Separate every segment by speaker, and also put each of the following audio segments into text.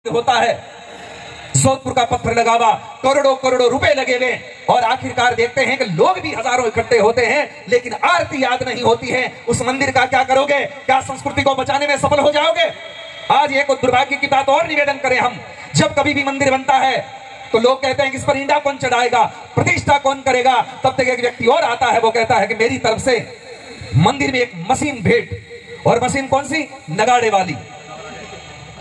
Speaker 1: होता है। जोधपुर का पत्थर लगावा, करोड़ों करोड़ों रुपए लगे हुए और आखिरकार देखते हैं कि लोग भी हजारों इकट्ठे होते हैं, लेकिन आरती याद नहीं होती है। उस मंदिर का क्या करोगे? क्या संस्कृति को बचाने में सफल हो जाओगे? आज एक दुर्भाग्य की बात और निवेदन करें हम, जब कभी भी मंदिर बनता है तो लोग कहते हैं कि इस पर ईंडा कौन चढ़ाएगा, प्रतिष्ठा कौन करेगा। तब तक एक व्यक्ति और आता है, वो कहता है कि मेरी तरफ से मंदिर में एक मशीन भेंट। और मशीन कौन सी? नगाड़े वाली।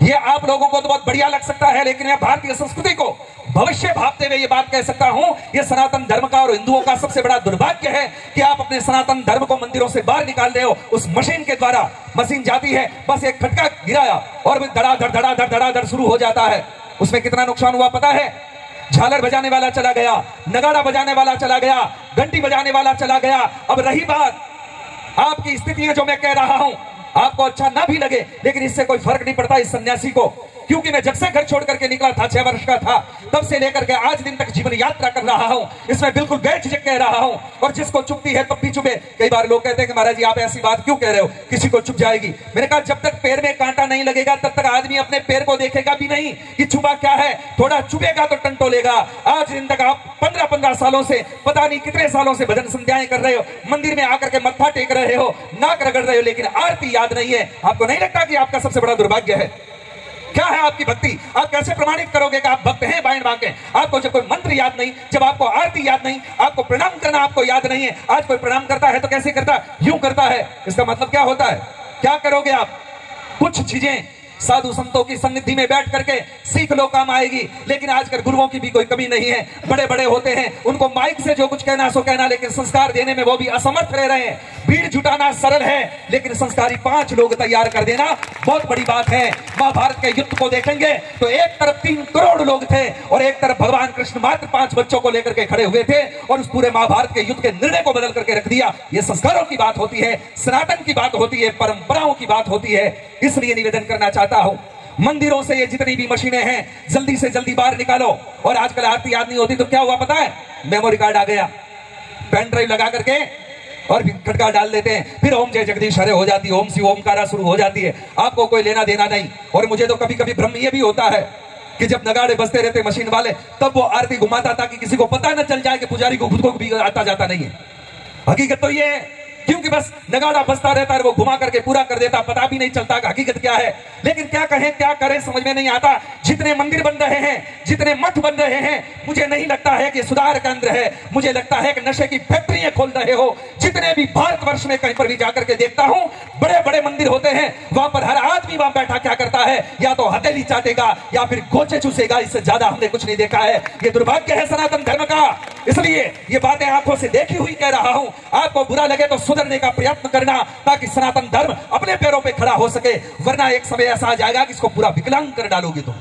Speaker 1: ये आप लोगों को तो बहुत बढ़िया लग सकता है, लेकिन मैं भारतीय संस्कृति को भविष्य भापते हुए ये बात कह सकता हूं, ये सनातन धर्म का और हिंदुओं का सबसे बड़ा दुर्भाग्य है कि आप अपने सनातन धर्म को मंदिरों से बाहर निकाल रहे हो उस मशीन के द्वारा। मशीन जाती है, बस एक खटका गिराया और धड़ाधड़ धड़ाधड़ धड़ाधड़ शुरू हो जाता है। उसमें कितना नुकसान हुआ पता है? झालर बजाने वाला चला गया, नगाड़ा बजाने वाला चला गया, घंटी बजाने वाला चला गया। अब रही बात आपकी स्थितियां, जो मैं कह रहा हूं आपको अच्छा ना भी लगे, लेकिन इससे कोई फर्क नहीं पड़ता इस सन्यासी को, क्योंकि मैं जब से घर छोड़ करके निकला था, 6 वर्ष का था, तब से लेकर के आज दिन तक जीवन यात्रा कर रहा हूं। इसमें बिल्कुल बेझिझक कह रहा हूं, और जिसको चुभती है तब भी चुभे। कई बार लोग कहते हैं कि महाराज जी आप ऐसी बात क्यों कह रहे हो, किसी को चुभ जाएगी। मैंने कहा जब तक पैर में कांटा नहीं लगेगा तब तक आदमी अपने पैर को देखेगा भी नहीं कि छुपा क्या है। थोड़ा चुभेगा तो टंटोलेगा। आज दिन तक आप 15-15 सालों से, पता नहीं कितने सालों से भजन संध्याएं कर रहे हो, मंदिर में आकर के मत्था टेक रहे हो, नाक रगड़ रहे हो, लेकिन आरती याद नहीं है। आपको नहीं लगता कि आपका सबसे बड़ा दुर्भाग्य है? क्या है आपकी भक्ति? आप कैसे प्रमाणित करोगे कि आप भक्त हैं बाएं बांके? आपको जब कोई मंत्र याद नहीं, जब आपको आरती याद नहीं, आपको प्रणाम करना आपको याद नहीं है। आज कोई प्रणाम करता है तो कैसे करता है? यूं करता है। इसका मतलब क्या होता है? क्या करोगे आप? कुछ चीजें साधु संतों की सन्निधि में बैठ करके सीख लो, काम आएगी। लेकिन आजकल गुरुओं की भी कोई कमी नहीं है। बड़े बड़े होते हैं, उनको माइक से जो कुछ कहना सो कहना, लेकिन संस्कार देने में वो भी असमर्थ रह रहे हैं। भीड़ जुटाना सरल है, लेकिन संस्कारी 5 लोग तैयार कर देना बहुत बड़ी बात है। महाभारत के युद्ध को देखेंगे तो एक तरफ 3 करोड़ लोग थे और एक तरफ भगवान कृष्ण मात्र 5 बच्चों को लेकर के खड़े हुए थे, और उस पूरे महाभारत के युद्ध के निर्णय को बदल करके रख दिया। ये संस्कारों की बात होती है, सनातन की बात होती है, परंपराओं की बात होती है। इसलिए निवेदन करना चाहता हूं, मंदिरों से ये जितनी भी मशीनें हैं जल्दी से जल्दी बाहर निकालो। और आजकल आरती याद नहीं होती तो क्या हुआ पता है? मेमोरी कार्ड आ गया, पेन ड्राइव लगा करके और खटका डाल देते हैं, फिर ओम जय जगदीश हरे हो जाती है, ओम शिव ओमकारा शुरू हो जाती है। आपको कोई लेना देना नहीं। और मुझे तो कभी कभी भ्रम ये भी होता है कि जब नगाड़े बजते रहते मशीन वाले, तब वो आरती घुमाता ताकि किसी को पता न चल जाए कि पुजारी को खुद को भी आता जाता नहीं है। हकीकत तो ये है, क्योंकि बस नगाड़ा बजता रहता है, वो घुमा करके पूरा कर देता, पता भी नहीं चलता कि हकीकत क्या है। लेकिन क्या कहें क्या करें समझ में नहीं आता। जितने मंदिर बन रहे हैं, जितने मठ बन रहे हैं, मुझे नहीं लगता है कि सुधार केंद्र है। मुझे लगता है कि नशे की फैक्ट्रियां खोल रहे हो। जितने भी भारतवर्ष में कहीं पर भी जाकर के देखता हूं, बड़े बड़े मंदिर होते हैं, वहां पर हर आदमी वहां बैठा क्या करता है? या तो हथेली चाटेगा या फिर गोचे चूसेगा। इससे ज्यादा हमने कुछ नहीं देखा है। ये दुर्भाग्य है सनातन धर्म का। इसलिए ये बातें आंखों से देखी हुई कह रहा हूं। आपको बुरा लगे तो सुधरने का प्रयत्न करना, ताकि सनातन धर्म अपने पैरों पे खड़ा हो सके, वरना एक समय ऐसा आ जाएगा कि इसको पूरा विकलांग कर डालोगे तुम।